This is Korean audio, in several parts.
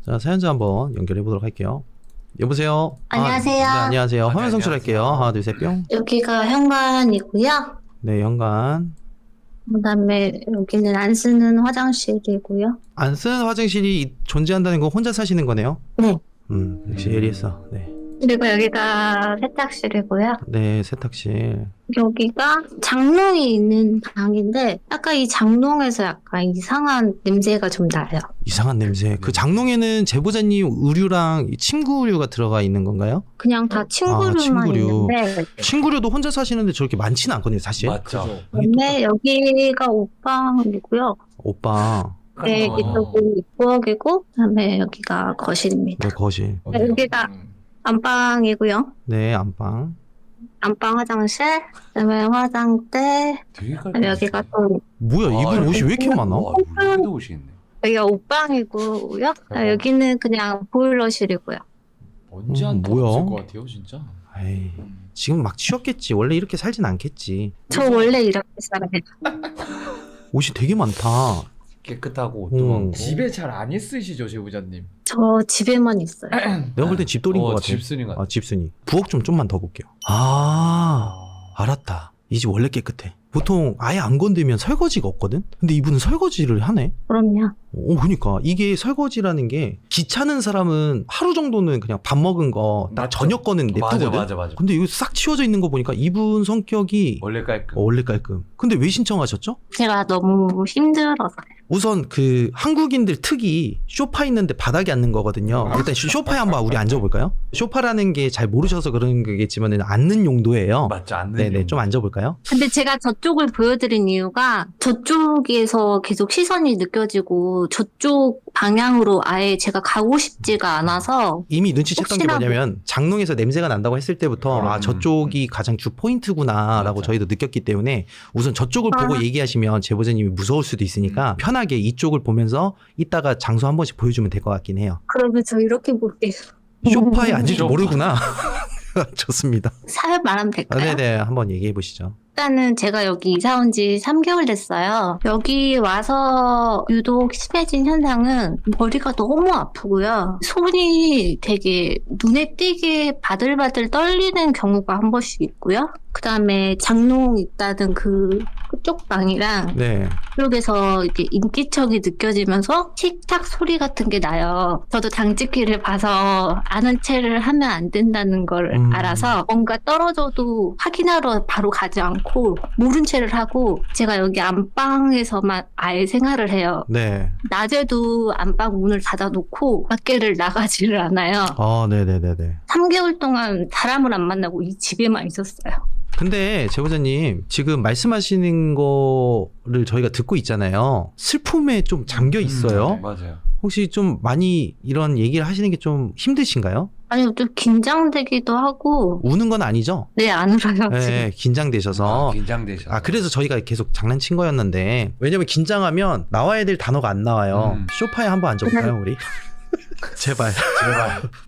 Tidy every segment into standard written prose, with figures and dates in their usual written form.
자, 사연자 한번 연결해 보도록 할게요. 여보세요? 안녕하세요. 네, 안녕하세요. 화면 네, 송출할게요. 안녕하세요. 하나, 둘, 셋, 뿅. 여기가 현관이고요. 네, 현관. 그다음에 여기는 안 쓰는 화장실이고요. 안 쓰는 화장실이 존재한다는 건 혼자 사시는 거네요? 네. 역시 예리했어. 네. 그리고 여기가 세탁실이고요. 네, 세탁실. 여기가 장롱이 있는 방인데 아까 이 장롱에서 약간 이상한 냄새가 좀 나요. 이상한 냄새. 그 장롱에는 제보자님 의류랑 침구 의류가 들어가 있는 건가요? 그냥 다 친구류만 친구류. 있는데 침구류도 혼자 사시는데 저렇게 많지는 않거든요, 사실. 맞죠. 그다음에 여기가 옷방이고요. 오빠. 네, 이쪽이 부엌이고 그다음에 여기가 거실입니다. 네, 거실. 네, 여기가 안방이고요. 네, 안방. 안방 화장실, 그다음에 화장대, 되게 그다음에 여기가 또 뭐야, 이분 옷이 왜 이렇게 많아? 와, 여기도 옷이 있네. 여기가 옷방이고요. 여기는 그냥 보일러실이고요. 언제 한번 뭐야? 없을 것 같아요, 진짜. 에이, 지금 막 치웠겠지. 원래 이렇게 살진 않겠지. 저 원래 이렇게 살아요. 옷이 되게 많다. 깨끗하고 옷도 많고. 집에 잘 안 있으시죠, 제보자님? 저 집에만 있어요. 내가 볼 땐 집돌이인 것 같아. 집순이 같아. 집순이. 부엌 좀만 더 볼게요. 알았다. 이 집 원래 깨끗해. 보통 아예 안 건드면 설거지가 없거든? 근데 이분은 설거지를 하네? 그럼요. 그러니까 이게 설거지라는 게 귀찮은 사람은 하루 정도는 그냥 밥 먹은 거 딱 맞죠. 저녁 거는 냅두거든? 맞아. 근데 이거 싹 치워져 있는 거 보니까 이분 성격이 원래 깔끔. 원래 깔끔. 근데 왜 신청하셨죠? 제가 너무 힘들어서. 우선 그 한국인들 특이 소파 있는데 바닥에 앉는 거거든요. 일단 소파에 한번 우리 앉아볼까요? 소파라는 게 잘 모르셔서 그런 거겠지만 앉는 용도예요. 맞죠. 않는. 네네, 좀 앉아볼까요? 근데 제가 저쪽을 보여드린 이유가 저쪽에서 계속 시선이 느껴지고 저쪽 방향으로 아예 제가 가고 싶지가 않아서 이미 눈치챘던 게 혹시나 뭐냐면 장롱에서 냄새가 난다고 했을 때부터 아 저쪽이 가장 주 포인트구나 라고 맞아. 저희도 느꼈기 때문에 우선 저쪽을 보고 얘기하시면 제보자님이 무서울 수도 있으니까 편하게 이쪽을 보면서 이따가 장소 한 번씩 보여주면 될 것 같긴 해요. 그러면 저 이렇게 볼게요. 소파에 앉을 줄 소파. 모르구나. 좋습니다. 사연 말하면 될까요? 네네, 한번 얘기해 보시죠. 일단은 제가 여기 이사 온 지 3개월 됐어요. 여기 와서 유독 심해진 현상은 머리가 너무 아프고요. 손이 되게 눈에 띄게 바들바들 떨리는 경우가 한 번씩 있고요. 그 다음에 장롱 있다는 그쪽 방이랑 네. 그쪽에서 이렇게 인기척이 느껴지면서 틱탁 소리 같은 게 나요. 저도 당직기를 봐서 아는 체를 하면 안 된다는 걸 알아서 뭔가 떨어져도 확인하러 바로 가지 않고 모른 체를 하고 제가 여기 안방에서만 아예 생활을 해요. 네. 낮에도 안방 문을 닫아놓고 밖에를 나가지를 않아요. 네네네네. 3개월 동안 사람을 안 만나고 이 집에만 있었어요. 근데 제보자님 지금 말씀하시는 거를 저희가 듣고 있잖아요. 슬픔에 좀 잠겨 있어요. 맞아요. 혹시 좀 많이 이런 얘기를 하시는 게 좀 힘드신가요? 아니, 좀 긴장되기도 하고, 우는 건 아니죠? 네, 안 울어요, 지금. 네, 긴장되셔서. 긴장되셔서. 그래서 저희가 계속 장난친 거였는데, 왜냐면 긴장하면 나와야 될 단어가 안 나와요. 소파에 한번 앉아볼까요, 우리? 제발.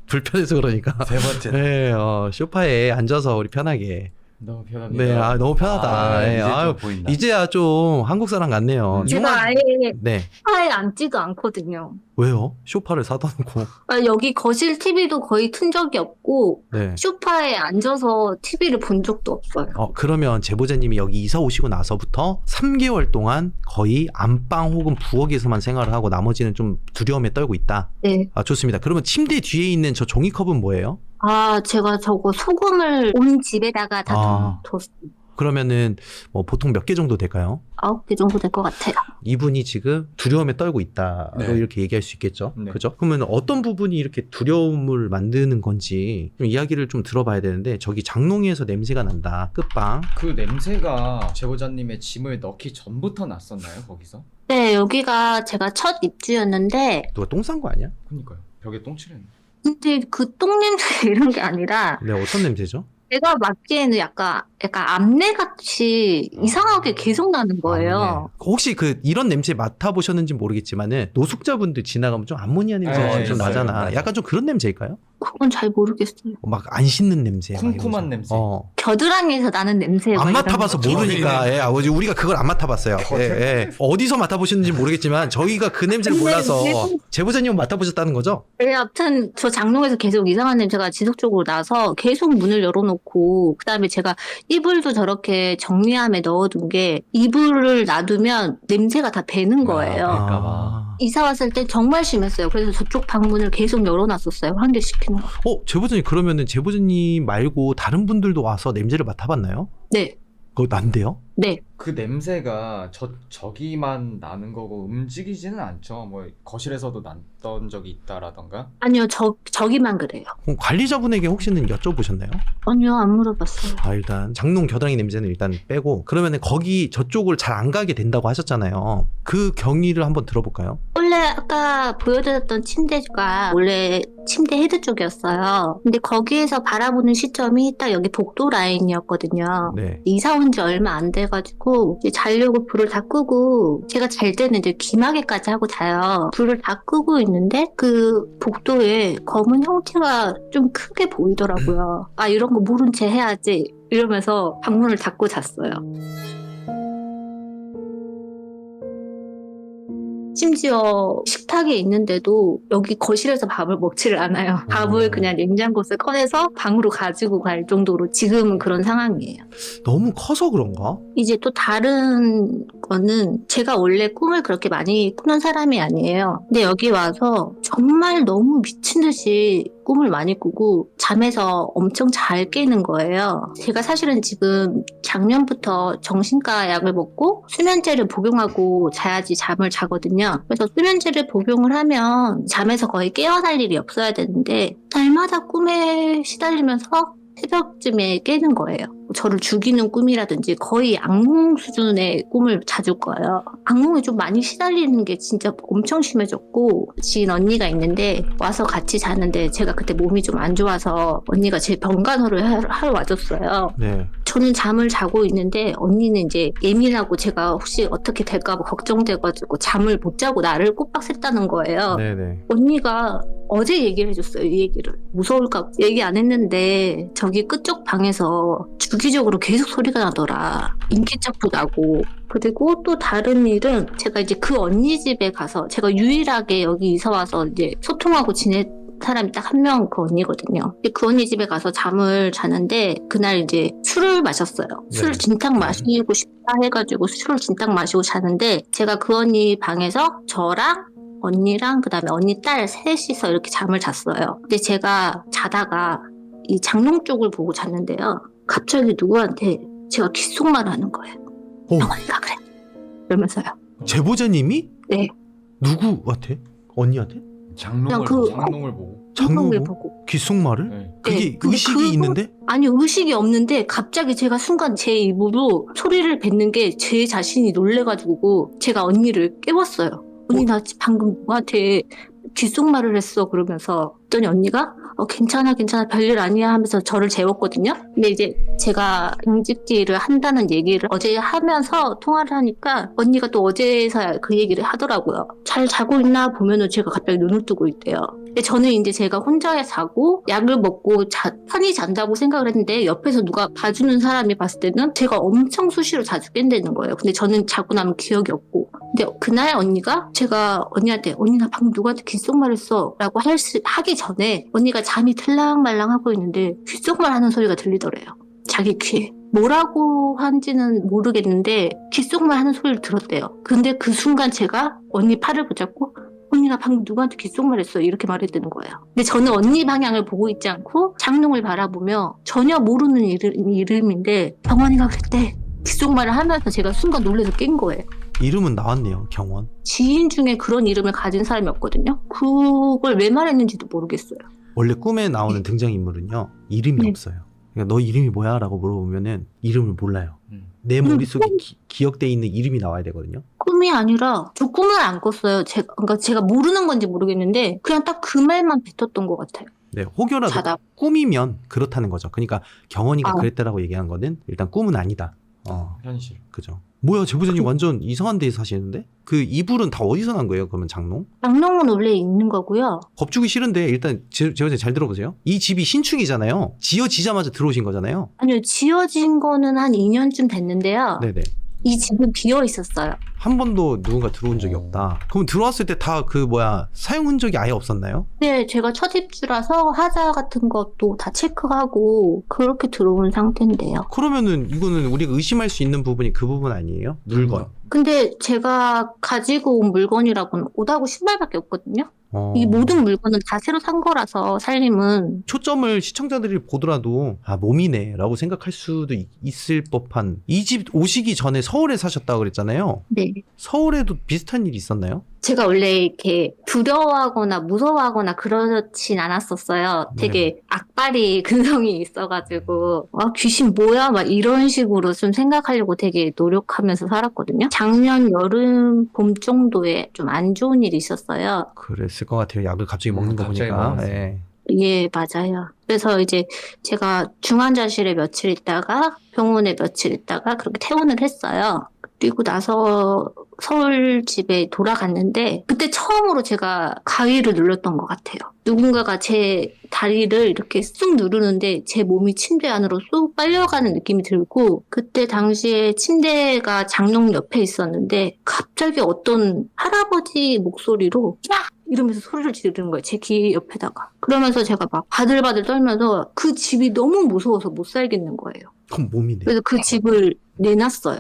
불편해서 그러니까. 세 번째. 네, 소파에 앉아서 우리 편하게. 너무 편합니다. 네, 너무 편하다. 네, 이제 좀 아유, 보인다. 이제야 좀 한국 사람 같네요. 제가 아예 네. 소파에 앉지도 않거든요. 왜요? 소파를 사다 놓고. 여기 거실 TV도 거의 튼 적이 없고, 네. 소파에 앉아서 TV를 본 적도 없어요. 그러면 제보자님이 여기 이사 오시고 나서부터 3개월 동안 거의 안방 혹은 부엌에서만 생활을 하고 나머지는 좀 두려움에 떨고 있다. 네. 좋습니다. 그러면 침대 뒤에 있는 저 종이컵은 뭐예요? 제가 저거 소금을 온 집에다가 다 뒀어요. 그러면은 뭐 보통 몇 개 정도 될까요? 9개 정도 될 것 같아요. 이분이 지금 두려움에 떨고 있다로 네. 이렇게 얘기할 수 있겠죠. 네. 그죠? 그러면 어떤 부분이 이렇게 두려움을 만드는 건지 좀 이야기를 좀 들어봐야 되는데 저기 장롱에서 냄새가 난다. 끝방. 그 냄새가 제보자님의 짐을 넣기 전부터 났었나요, 거기서? 네, 여기가 제가 첫 입주였는데, 누가 똥 싼 거 아니야? 그니까요. 벽에 똥칠했네. 근데 그 똥냄새 이런 게 아니라, 네, 어떤 냄새죠? 제가 맡기에는 약간 약간 암내같이 이상하게 계속 나는 거예요. 아, 네. 혹시 이런 냄새 맡아보셨는지 모르겠지만은 노숙자분들 지나가면 좀 암모니아 냄새 네, 좀 있어요. 나잖아. 맞아요. 약간 좀 그런 냄새일까요? 그건 잘 모르겠어요. 막 안 씻는 냄새. 막 쿰쿰한 이러면서. 냄새. 겨드랑이에서 나는 냄새. 안 막 이런 맡아봐서 거. 모르니까 예, 아버지 우리가 그걸 안 맡아봤어요. 예, 예. 어디서 맡아보셨는지 모르겠지만 저희가 그 냄새를 몰라서 제보자님은 맡아보셨다는 거죠? 네, 아무튼 저 장롱에서 계속 이상한 냄새가 지속적으로 나서 계속 문을 열어놓고 그다음에 제가 이불도 저렇게 정리함에 넣어둔 게 이불을 놔두면 냄새가 다 배는 거예요. 아. 이사 왔을 때 정말 심했어요. 그래서 저쪽 방문을 계속 열어놨었어요. 환기시키는 거. 제보자님 그러면은 제보자님 말고 다른 분들도 와서 냄새를 맡아봤나요? 네, 그거 난데요? 네. 그 냄새가 저기만 나는 거고 움직이지는 않죠. 뭐 거실에서도 났던 적이 있다라던가. 아니요, 저기만 그래요. 그럼 관리자분에게 혹시는 여쭤보셨나요? 아니요, 안 물어봤어요. 일단 장롱 겨드랑이 냄새는 일단 빼고 그러면은 거기 저쪽을 잘 안 가게 된다고 하셨잖아요. 그 경위를 한번 들어볼까요? 원래 아까 보여드렸던 침대가 원래 침대 헤드 쪽이었어요. 근데 거기에서 바라보는 시점이 딱 여기 복도 라인이었거든요. 네. 이사 온 지 얼마 안 돼가지고 이제 자려고 불을 다 끄고 제가 잘 때는 이제 귀마개까지 하고 자요. 불을 다 끄고 있는데 그 복도에 검은 형태가 좀 크게 보이더라고요. 아, 이런 거 모른 채 해야지 이러면서 방문을 닫고 잤어요. 심지어 식탁에 있는데도 여기 거실에서 밥을 먹지를 않아요. 밥을 그냥 냉장고에서 꺼내서 방으로 가지고 갈 정도로 지금은 그런 상황이에요. 너무 커서 그런가? 이제 또 다른 거는 제가 원래 꿈을 그렇게 많이 꾸는 사람이 아니에요. 근데 여기 와서 정말 너무 미친 듯이 꿈을 많이 꾸고 잠에서 엄청 잘 깨는 거예요. 제가 사실은 지금 작년부터 정신과 약을 먹고 수면제를 복용하고 자야지 잠을 자거든요. 그래서 수면제를 복용을 하면 잠에서 거의 깨어날 일이 없어야 되는데 날마다 꿈에 시달리면서 새벽쯤에 깨는 거예요. 저를 죽이는 꿈이라든지 거의 악몽 수준의 꿈을 자주 꿔요. 악몽에 좀 많이 시달리는 게 진짜 엄청 심해졌고 지인 언니가 있는데 와서 같이 자는데 제가 그때 몸이 좀 안 좋아서 언니가 제 병간호를 하러 와줬어요. 네. 저는 잠을 자고 있는데 언니는 이제 예민하고 제가 혹시 어떻게 될까 봐 걱정돼가지고 잠을 못 자고 나를 꼬박 샜다는 거예요. 네네. 언니가 어제 얘기를 해줬어요. 이 얘기를. 무서울까 얘기 안 했는데 저기 끝쪽 방에서 주기적으로 계속 소리가 나더라. 인기척도 나고. 그리고 또 다른 일은 제가 이제 그 언니 집에 가서 제가 유일하게 여기 이사 와서 이제 소통하고 지낸 사람이 딱 한 명 그 언니거든요. 근데 그 언니 집에 가서 잠을 자는데 그날 이제 술을 마셨어요. 술을 진탕 마시고 싶다 해가지고 술을 진탕 마시고 자는데 제가 그 언니 방에서 저랑 언니랑 그다음에 언니 딸 셋이서 이렇게 잠을 잤어요. 근데 제가 자다가 이 장롱 쪽을 보고 잤는데요. 갑자기 누구한테 제가 귓속말을 하는 거예요. 병원이가 그래. 이러면서요. 제보자님이? 네. 누구한테? 언니한테? 장롱을 그냥 보고. 장롱을 보고. 장롱을 장롱을 보고. 귓속말을? 네. 그게 네, 근데 의식이 그거- 있는데? 아니 의식이 없는데 갑자기 제가 순간 제 입으로 소리를 뱉는 게 제 자신이 놀래가지고 제가 언니를 깨웠어요. 언니 나 방금 누구한테 귓속말을 했어 그러면서 그랬더니 언니가 괜찮아 별일 아니야 하면서 저를 재웠거든요. 근데 이제 제가 경직질을 한다는 얘기를 어제 하면서 통화를 하니까 언니가 또 어제서야 그 얘기를 하더라고요. 잘 자고 있나 보면은 제가 갑자기 눈을 뜨고 있대요. 근데 저는 이제 제가 혼자 자고 약을 먹고 편히 잔다고 생각을 했는데 옆에서 누가 봐주는 사람이 봤을 때는 제가 엄청 수시로 자주 깬다는 거예요. 근데 저는 자고 나면 기억이 없고. 근데 그날 언니가 제가 언니한테 언니 나 방금 누구한테 귓속말 했어 라고 하기 전에 언니가 잠이 들랑말랑 하고 있는데 귓속말 하는 소리가 들리더래요. 자기 귀에. 뭐라고 한지는 모르겠는데 귓속말 하는 소리를 들었대요. 근데 그 순간 제가 언니 팔을 붙잡고 언니 나 방금 누구한테 귓속말 했어 이렇게 말했다는 거예요. 근데 저는 언니 방향을 보고 있지 않고 장롱을 바라보며 전혀 모르는 이름인데 병원이가 그랬대. 귓속말을 하면서 제가 순간 놀라서 깬 거예요. 이름은 나왔네요. 경원. 지인 중에 그런 이름을 가진 사람이 없거든요. 그걸 왜 말했는지도 모르겠어요. 원래 꿈에 나오는 등장인물은요. 이름이 네. 없어요. 그러니까 너 이름이 뭐야? 라고 물어보면은 이름을 몰라요. 내 머릿속에 기억돼 있는 이름이 나와야 되거든요. 꿈이 아니라 저 꿈을 안 꿨어요. 그러니까 제가 모르는 건지 모르겠는데 그냥 딱 그 말만 뱉었던 것 같아요. 네, 혹여라도 자다. 꿈이면 그렇다는 거죠. 그러니까 경원이가 아. 그랬다라고 얘기한 거는 일단 꿈은 아니다. 현실. 그죠. 뭐야, 제보자님 완전 이상한 데에 사시는데? 그 이불은 다 어디서 난 거예요? 그러면 장롱? 장롱은 원래 있는 거고요. 겁주기 싫은데 일단 제보자님 잘 들어보세요. 이 집이 신축이잖아요. 지어지자마자 들어오신 거잖아요. 아니요, 지어진 거는 한 2년쯤 됐는데요. 네네. 이 집은 비어 있었어요. 한 번도 누군가 들어온 적이 없다. 그럼 들어왔을 때 다 사용 흔적이 아예 없었나요? 네, 제가 첫 입주라서 하자 같은 것도 다 체크하고 그렇게 들어온 상태인데요. 그러면은 이거는 우리가 의심할 수 있는 부분이 그 부분 아니에요? 물건. 근데 제가 가지고 온 물건이라고는 옷하고 신발밖에 없거든요. 이 모든 물건은 다 새로 산 거라서 살림은. 초점을 시청자들이 보더라도 몸이네 라고 생각할 수도 있을 법한, 이 집 오시기 전에 서울에 사셨다고 그랬잖아요. 네. 서울에도 비슷한 일이 있었나요? 제가 원래 이렇게 두려워하거나 무서워하거나 그러진 않았었어요. 되게 악바리 근성이 있어가지고 귀신 뭐야? 막 이런 식으로 좀 생각하려고 되게 노력하면서 살았거든요. 작년 여름 봄 정도에 좀 안 좋은 일이 있었어요. 그랬을 것 같아요. 약을 갑자기 먹는 거 갑자기 보니까. 먹었어요. 예. 예, 맞아요. 그래서 이제 제가 중환자실에 며칠 있다가 병원에 며칠 있다가 그렇게 퇴원을 했어요. 그리고 나서 서울 집에 돌아갔는데 그때 처음으로 제가 가위를 눌렀던 것 같아요. 누군가가 제 다리를 이렇게 쑥 누르는데 제 몸이 침대 안으로 쑥 빨려가는 느낌이 들고, 그때 당시에 침대가 장롱 옆에 있었는데 갑자기 어떤 할아버지 목소리로 야! 이러면서 소리를 지르는 거예요. 제 귀 옆에다가. 그러면서 제가 막 바들바들 떨면서 그 집이 너무 무서워서 못 살겠는 거예요. 그럼 몸이네. 그래서 그 집을 내놨어요.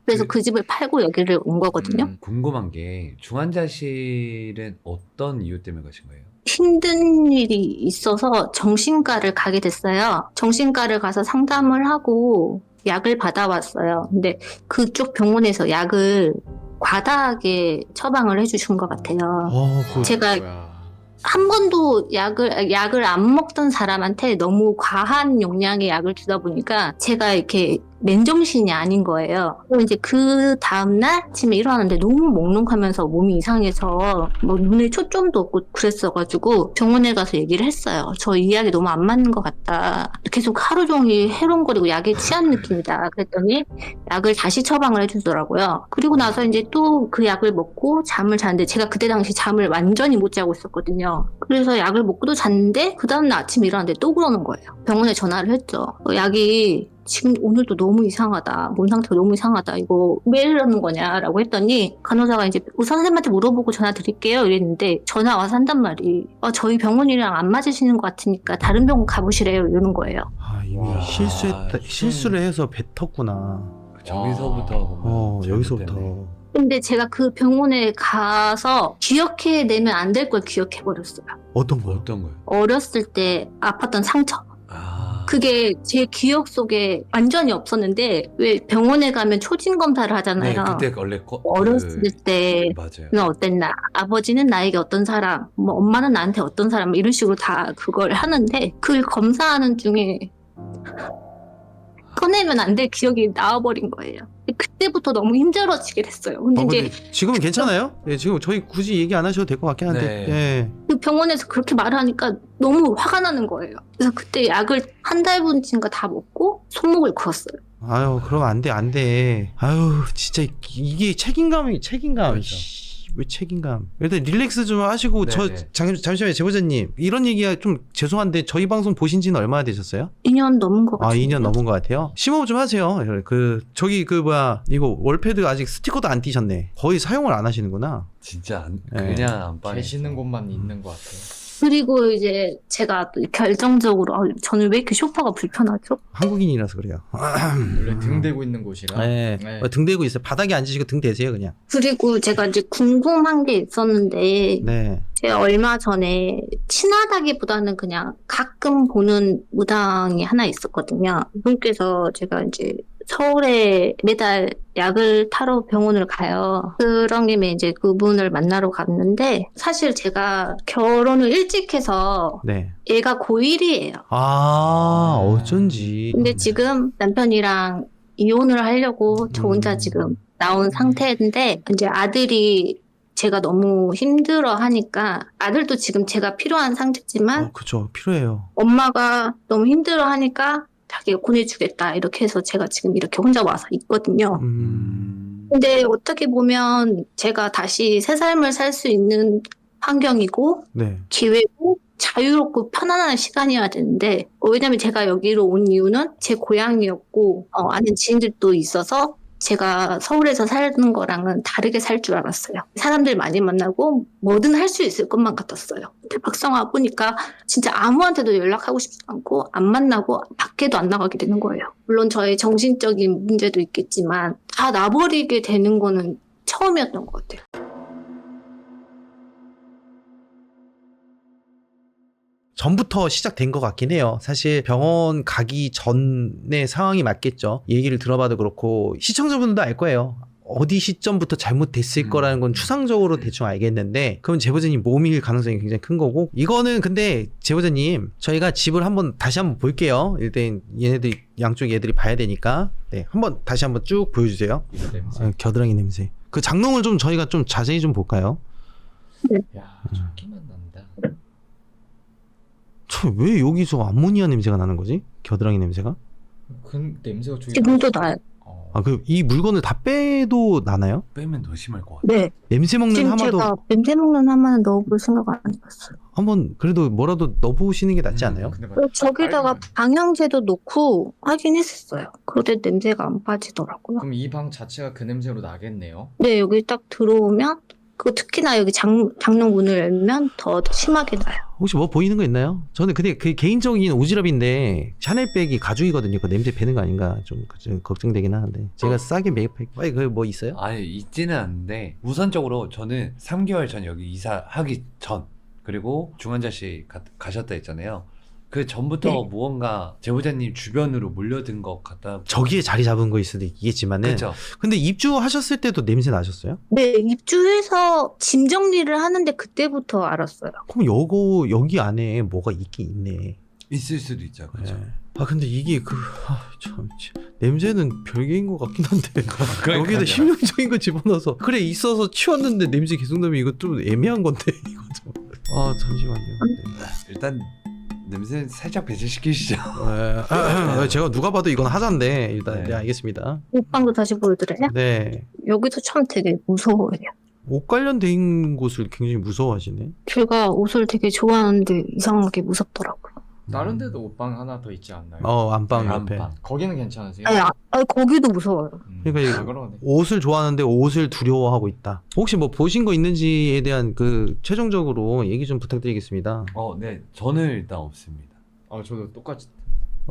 그래서 그- 그 집을 팔고 여기를 온 거거든요. 궁금한 게 중환자실은 어떤 이유 때문에 가신 거예요? 힘든 일이 있어서 정신과를 가게 됐어요. 정신과를 가서 상담을 하고 약을 받아왔어요. 근데 그쪽 병원에서 약을 과다하게 처방을 해주신 것 같아요. 제가 뭐야. 한 번도 약을 안 먹던 사람한테 너무 과한 용량의 약을 주다 보니까 제가 이렇게 맨정신이 아닌 거예요. 그리고 이제 그 다음날 아침에 일어났는데 너무 몽롱하면서 몸이 이상해서 뭐 눈에 초점도 없고 그랬어가지고 병원에 가서 얘기를 했어요. 저 이 약이 너무 안 맞는 것 같다. 계속 하루 종일 해롱거리고 약에 취한 느낌이다. 그랬더니 약을 다시 처방을 해주더라고요. 그리고 나서 이제 또 그 약을 먹고 잠을 잤는데 제가 그때 당시 잠을 완전히 못 자고 있었거든요. 그래서 약을 먹고도 잤는데 그 다음날 아침에 일어났는데 또 그러는 거예요. 병원에 전화를 했죠. 약이 지금 오늘도 너무 이상하다. 몸 상태가 너무 이상하다. 이거 왜 이러는 거냐라고 했더니 간호사가 이제 의사 선생님한테 물어보고 전화 드릴게요 이랬는데 전화 와서 한단 말이 저희 병원이랑 안 맞으시는 것 같으니까 다른 병원 가보시래요 이러는 거예요. 이미 와, 실수를 해서 뱉었구나. 저기서부터 여기서부터. 근데 제가 그 병원에 가서 기억해내면 안 될 걸 기억해버렸어요. 어떤 거요? 어떤 거요? 어렸을 때 아팠던 상처. 아, 그게 제 기억 속에 완전히 없었는데 왜 병원에 가면 초진 검사를 네, 하잖아요. 그때 원래 어렸을 때 맞아요. 는 어땠나, 아버지는 나에게 어떤 사람, 뭐 엄마는 나한테 어떤 사람, 이런 식으로 다 그걸 하는데 그 검사하는 중에 꺼내면 안 될 기억이 나와버린 거예요. 그때부터 너무 힘들어지게 됐어요. 근데 이제 근데 지금은 괜찮아요? 네, 지금 저희 굳이 얘기 안 하셔도 될 것 같긴 한데. 네. 예. 그 병원에서 그렇게 말을 하니까 너무 화가 나는 거예요. 그래서 그때 약을 한 달분인가 다 먹고 손목을 그었어요. 아유, 그러면 안 돼, 안 돼. 아유, 진짜 이게 책임감. 그렇죠. 씨, 왜 책임감? 일단 릴렉스 좀 하시고. 네네. 잠시만요, 제보자님. 이런 얘기가 좀 죄송한데 저희 방송 보신 지는 얼마나 되셨어요? 2년 넘은 것 같아요. 2년 넘은 것 같아요. 심호흡 좀 하세요. 이거 월패드 아직 스티커도 안 띄셨네. 거의 사용을 안 하시는구나. 진짜 네. 그냥 안 빠네. 계시는 곳만 있는 것 같아요. 그리고 이제 제가 또 결정적으로 저는 왜 이렇게 소파가 불편하죠? 한국인이라서 그래요. 원래 등 대고 있는 곳이라. 네. 등 대고 있어요. 바닥에 앉으시고 등 대세요, 그냥. 그리고 제가 이제 궁금한 게 있었는데 네. 제가 얼마 전에 친하다기보다는 그냥 가끔 보는 무당이 하나 있었거든요. 그분께서 제가 이제 서울에 매달 약을 타러 병원을 가요. 그런 김에 이제 그분을 만나러 갔는데 사실 제가 결혼을 일찍 해서 네. 얘가 고1이에요. 어쩐지. 근데 지금 남편이랑 이혼을 하려고 저 혼자 지금 나온 상태인데 이제 아들이 제가 너무 힘들어 하니까 아들도 지금 제가 필요한 상태지만 그죠. 필요해요. 엄마가 너무 힘들어 하니까 자기가 보내주겠다 이렇게 해서 제가 지금 이렇게 혼자 와서 있거든요. 근데 어떻게 보면 제가 다시 새 삶을 살 수 있는 환경이고 네. 기회고 자유롭고 편안한 시간이어야 되는데 왜냐면 제가 여기로 온 이유는 제 고향이었고 아는 지인들도 있어서 제가 서울에서 사는 거랑은 다르게 살 줄 알았어요. 사람들 많이 만나고 뭐든 할 수 있을 것만 같았어요. 근데 막상 와보니까 진짜 아무한테도 연락하고 싶지 않고 안 만나고 밖에도 안 나가게 되는 거예요. 물론 저의 정신적인 문제도 있겠지만 다 놔버리게 되는 거는 처음이었던 것 같아요. 전부터 시작된 것 같긴 해요. 사실 병원 가기 전의 상황이 맞겠죠. 얘기를 들어봐도 그렇고 시청자분들도 알 거예요. 어디 시점부터 잘못됐을 거라는 건 추상적으로 대충 알겠는데 그럼 제보자님 몸일 가능성이 굉장히 큰 거고 이거는 근데 제보자님 저희가 집을 다시 한번 볼게요. 일단 얘네들 양쪽 얘들이 봐야 되니까 네 한번 다시 한번 쭉 보여주세요. 이거 냄새. 겨드랑이 냄새. 그 장롱을 좀 저희가 좀 자세히 좀 볼까요? 야, 저기만 난다. 왜 여기서 암모니아 냄새가 나는 거지? 겨드랑이 냄새가? 그 냄새가 저기. 지금도 나요. 이 물건을 다 빼도 나나요? 빼면 더 심할 것 같아. 네. 냄새 먹는 지금 하마도 제가 냄새 먹는 하마는 넣어볼 생각 안 해봤어요. 한번 그래도 뭐라도 넣어보시는 게 낫지 않아요? 근데 막 저기다가 빨리- 방향제도 놓고 하긴 했었어요. 그런데 냄새가 안 빠지더라고요. 그럼 이 방 자체가 그 냄새로 나겠네요. 네, 여기 딱 들어오면 특히나 여기 장롱 문을 열면 더 심하게 나요. 혹시 뭐 보이는 거 있나요? 저는 근데 그 개인적인 오지랖인데 샤넬백이 가죽이거든요. 그 냄새 배는 거 아닌가 좀 걱정되긴 하는데 제가 싸게 매입할게요. 아니 그 뭐 있어요? 아니 있지는 않은데 우선적으로 저는 3개월 전 여기 이사하기 전 그리고 중환자실 가셨다 했잖아요. 그 전부터 네. 무언가 제보자님 주변으로 몰려든 것 같다. 저기에 자리 잡은 거일 수도 있겠지만은 그렇죠. 근데 입주하셨을 때도 냄새 나셨어요? 네, 입주해서 짐 정리를 하는데 그때부터 알았어요. 그럼 여기 안에 뭐가 있긴 있네. 있을 수도 있죠. 그렇죠. 네. 근데 이게 냄새는 별개인 것 같긴 한데 여기다 심용적인 거 집어넣어서 그래 있어서 치웠는데 냄새 계속 나면 이거 좀 애매한 건데 이거 좀. 잠시만요. 일단 냄새 살짝 배제시키시죠. 네. 제가 누가 봐도 이건 하자인데 일단 네. 네 알겠습니다. 옷방도 다시 보여드려요? 네. 여기도 참 되게 무서워요. 옷 관련된 곳을 굉장히 무서워하시네. 제가 옷을 되게 좋아하는데 이상하게 무섭더라고요. 다른 데도 옷방 하나 더 있지 않나요? 안방 네, 옆에. 안방. 거기는 괜찮으세요? 아니, 거기도 무서워요. 그러니까 그러네. 옷을 좋아하는데 옷을 두려워하고 있다. 혹시 뭐 보신 거 있는지에 대한 그 최종적으로 얘기 좀 부탁드리겠습니다. 네. 저는 일단 없습니다. 저도 똑같이.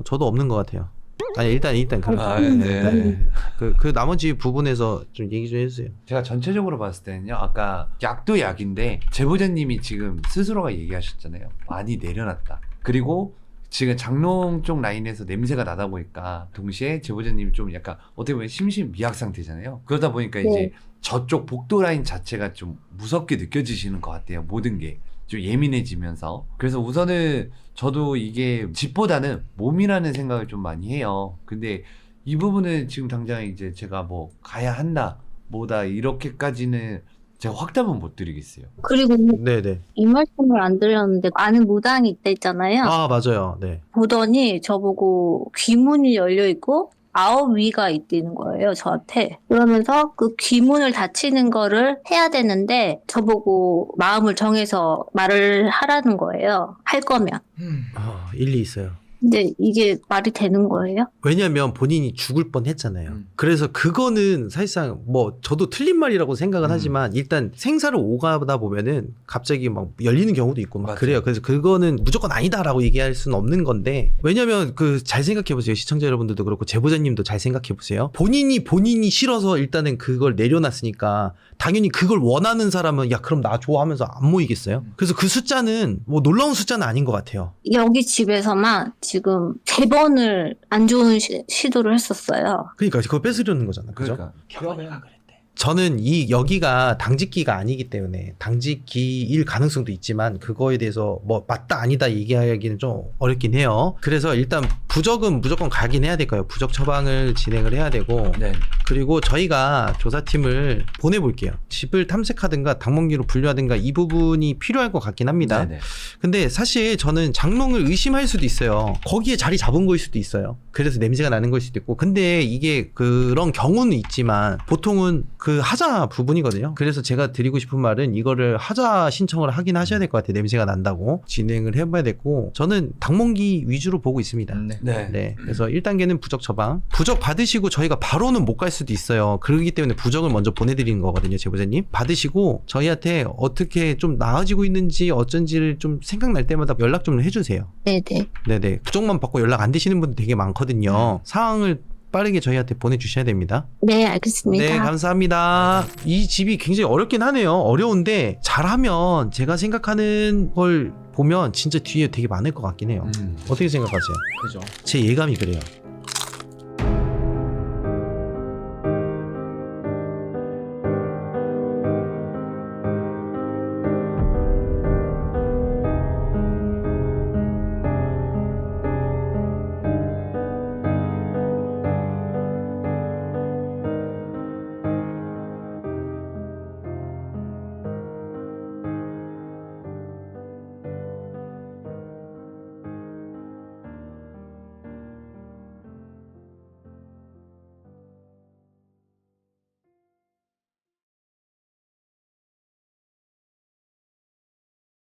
저도 없는 것 같아요. 아니 일단 그럼 네. 그 나머지 부분에서 좀 얘기 좀 해주세요. 제가 전체적으로 봤을 때는요. 아까 약도 약인데 제보자님이 지금 스스로가 얘기하셨잖아요. 많이 내려놨다. 그리고 지금 장롱 쪽 라인에서 냄새가 나다 보니까 동시에 제보자님이 좀 약간 어떻게 보면 심신미약 상태잖아요. 그러다 보니까 이제 저쪽 복도 라인 자체가 좀 무섭게 느껴지시는 것 같아요. 모든 게 좀 예민해지면서. 그래서 우선은 저도 이게 집보다는 몸이라는 생각을 좀 많이 해요. 근데 이 부분은 지금 당장 이제 제가 뭐 가야 한다 뭐다 이렇게까지는 제가 확답은 못 드리겠어요. 그리고 네네. 이 말씀을 안 드렸는데 아는 무당이 있다 했잖아요. 맞아요. 네. 보더니 저보고 귀문이 열려있고 9위가 있다는 거예요, 저한테. 그러면서 그 귀문을 닫히는 거를 해야 되는데 저보고 마음을 정해서 말을 하라는 거예요. 할 거면. 일리 있어요. 근데 이게 말이 되는 거예요? 왜냐면 본인이 죽을 뻔 했잖아요. 그래서 그거는 사실상 뭐 저도 틀린 말이라고 생각은 하지만 일단 생사를 오가다 보면은 갑자기 막 열리는 경우도 있고 막 맞아요. 그래요. 그래서 그거는 무조건 아니다라고 얘기할 수는 없는 건데 왜냐면 잘 생각해 보세요. 시청자 여러분들도 그렇고 제보자님도 잘 생각해 보세요. 본인이 싫어서 일단은 그걸 내려놨으니까 당연히 그걸 원하는 사람은 야 그럼 나 좋아하면서 안 모이겠어요. 그래서 그 숫자는 뭐 놀라운 숫자는 아닌 것 같아요. 여기 집에서만 지금 3번을 안 좋은 시도를 했었어요. 그러니까 그거 뺏으려는 거잖아. 그죠? 그러니까 경험이가 그랬대. 저는 여기가 당직기가 아니기 때문에 당직기일 가능성도 있지만 그거에 대해서 뭐 맞다 아니다 얘기하기는 좀 어렵긴 해요. 그래서 일단 부적은 무조건 가긴 해야 될 거예요. 부적 처방을 진행을 해야 되고 네. 그리고 저희가 조사팀을 보내볼게요. 집을 탐색하든가 당번기로 분류하든가 이 부분이 필요할 것 같긴 합니다. 네네. 근데 사실 저는 장롱을 의심할 수도 있어요. 거기에 자리 잡은 거일 수도 있어요. 그래서 냄새가 나는 걸 수도 있고. 근데 이게 그런 경우는 있지만 보통은 그 하자 부분이거든요. 그래서 제가 드리고 싶은 말은 이거를 하자 신청을 하긴 하셔야 될 것 같아요. 냄새가 난다고 진행을 해봐야 되고 저는 당번기 위주로 보고 있습니다. 네. 네. 네, 그래서 1단계는 부적 처방. 부적 받으시고 저희가 바로는 못 갈 수도 있어요. 그렇기 때문에 부적을 먼저 보내드리는 거거든요, 제보자님. 받으시고 저희한테 어떻게 좀 나아지고 있는지 어쩐지를 좀 생각날 때마다 연락 좀 해주세요. 네네. 네네. 부적만 받고 연락 안 되시는 분들 되게 많거든요. 상황을 빠르게 저희한테 보내주셔야 됩니다. 네, 알겠습니다. 네, 감사합니다. 이 집이 굉장히 어렵긴 하네요. 어려운데 잘하면 제가 생각하는 걸 보면 진짜 뒤에 되게 많을 것 같긴 해요. 어떻게 생각하세요? 그죠. 제 예감이 그래요.